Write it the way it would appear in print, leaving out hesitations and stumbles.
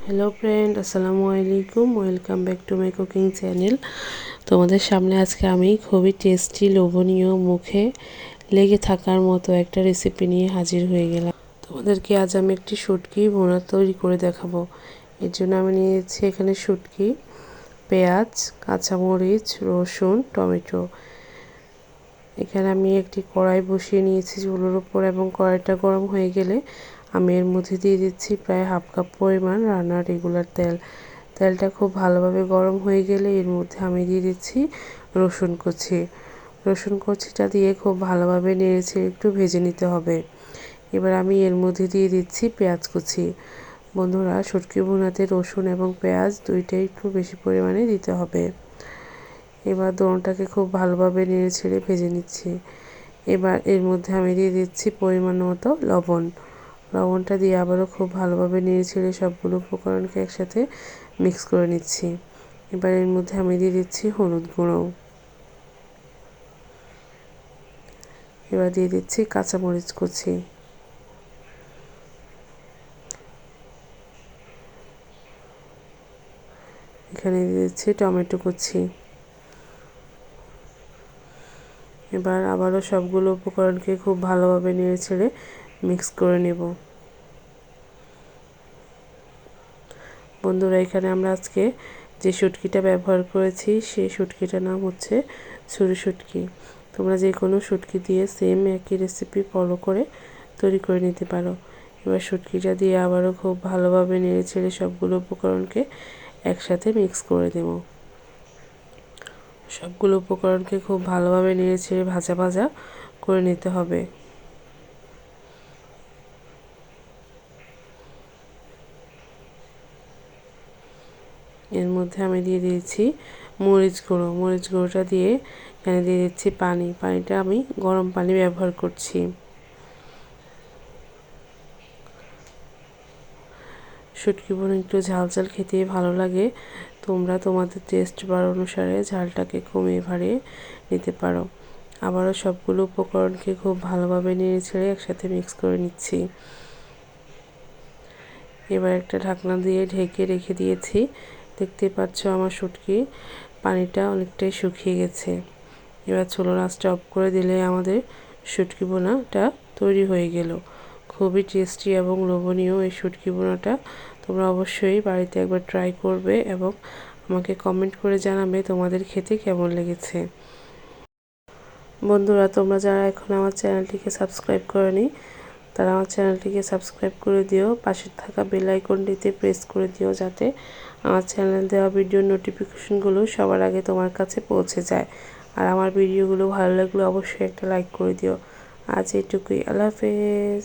Hello friend, আসসালামু আলাইকুম। Welcome back to my cooking channel. তোমাদের সামনে আজকে আমি খুবই টেস্টি, লোভনীয়, মুখে লেগে থাকার মতো একটা রেসিপি নিয়ে হাজির হয়ে গেলাম। তোমাদেরকে আজ আমি একটি শুটকি ভুনা তৈরি করে দেখাবো। এর জন্য আমি নিয়েছি এখানে শুটকি, পেঁয়াজ, কাঁচামরিচ, রসুন, টমেটো। এখানে আমি একটি কড়াই বসিয়ে নিয়েছি চুলোর উপর, এবং কড়াইটা গরম হয়ে গেলে আমি এর মধ্যে দিয়ে দিচ্ছি প্রায় হাফ কাপ পরিমাণ রান্নার রেগুলার তেল। তেলটা খুব ভালোভাবে গরম হয়ে গেলে এর মধ্যে আমি দিয়ে দিচ্ছি রসুন কুচি। রসুন কুচিটা দিয়ে খুব ভালোভাবে নেড়েচেড়ে একটু ভেজে নিতে হবে। এবার আমি এর মধ্যে দিয়ে দিচ্ছি পেঁয়াজ কুচি। বন্ধুরা, শুটকি ভুনাতে রসুন এবং পেঁয়াজ দুইটাই একটু বেশি পরিমাণে দিতে হবে। এবার দোনোটাকে খুব ভালোভাবে নেড়েচেড়ে ভেজে নিচ্ছি। এবার এর মধ্যে আমি দিয়ে দিচ্ছি পরিমাণ মতো লবণ। লবণটা দিয়ে আবারও খুব ভালোভাবে নেড়েচেড়ে সবগুলো উপকরণকে একসাথে মিক্স করে নিচ্ছি। এবার এর মধ্যে আমি দিয়ে দিচ্ছি হলুদ গুঁড়ো। এবার দিয়ে দিচ্ছি কাঁচামরিচ কুচি। এখানে দিয়ে দিচ্ছি টমেটো কুচি। এবার আবারও সবগুলো উপকরণকে খুব ভালোভাবে নেড়েচেড়ে মিক্স করে নেব। বন্ধুরা, এখানে আমরা আজকে যে শুটকিটা ব্যবহার করেছি সেই শুটকিটার নাম হচ্ছে ছুরি শুটকি। তোমরা যে কোনো শুটকি দিয়ে সেম একই রেসিপি ফলো করে তৈরি করে নিতে পারো। এবার শুটকিটা দিয়ে আবারও খুব ভালোভাবে নেড়েচেড়ে সবগুলো উপকরণকে একসাথে মিক্স করে দেব। সবগুলো উপকরণকে খুব ভালোভাবে নেড়েচেড়ে ভাজা ভাজা করে নিতে হবে। এর মধ্যে আমি দিয়ে দিয়েছি মরিচ গুঁড়ো। মরিচ গুঁড়োটা দিয়ে এখানে দিয়ে দিচ্ছি পানি। পানিটা আমি গরম পানি ব্যবহার করছি। শুটকি ভুনা একটু ঝাল ঝাল খেতে ভালো লাগে। তোমরা তোমাদের টেস্ট বার অনুসারে ঝালটাকে কমিয়ে বাড়িয়ে নিতে পারো। আবারও সবগুলো উপকরণকে খুব ভালোভাবে নেড়েচেড়ে একসাথে মিক্স করে নিচ্ছি। এবার একটা ঢাকনা দিয়ে ঢেকে রেখে দিয়েছি। দেখতে পাচ্ছ আমার শুটকি পানিটা অনেকটাই শুকিয়ে গেছে। এবার চুলার আঁচটা অফ করে দিলে আমাদের শুটকি ভুনাটা তৈরি হয়ে গেল। খুবই টেস্টি এবং লোভনীয় এই শুটকি ভুনাটা তোমরা অবশ্যই বাড়িতে একবার ট্রাই করবে এবং আমাকে কমেন্ট করে জানাবে তোমাদের খেতে কেমন লেগেছে। বন্ধুরা, তোমরা যারা এখন আমার চ্যানেলটিকে সাবস্ক্রাইব করনি তারা আমার চ্যানেলটিকে সাবস্ক্রাইব করে দিও। পাশে থাকা বেল আইকনটিতে প্রেস করে দিও, যাতে আমার চ্যানেলে দেওয়া ভিডিওর নোটিফিকেশনগুলো সবার আগে তোমার কাছে পৌঁছে যায়। আর আমার ভিডিওগুলো ভালো লাগলে অবশ্যই একটা লাইক করে দিও। আজ এইটুকুই। আল্লাহ হাফেজ।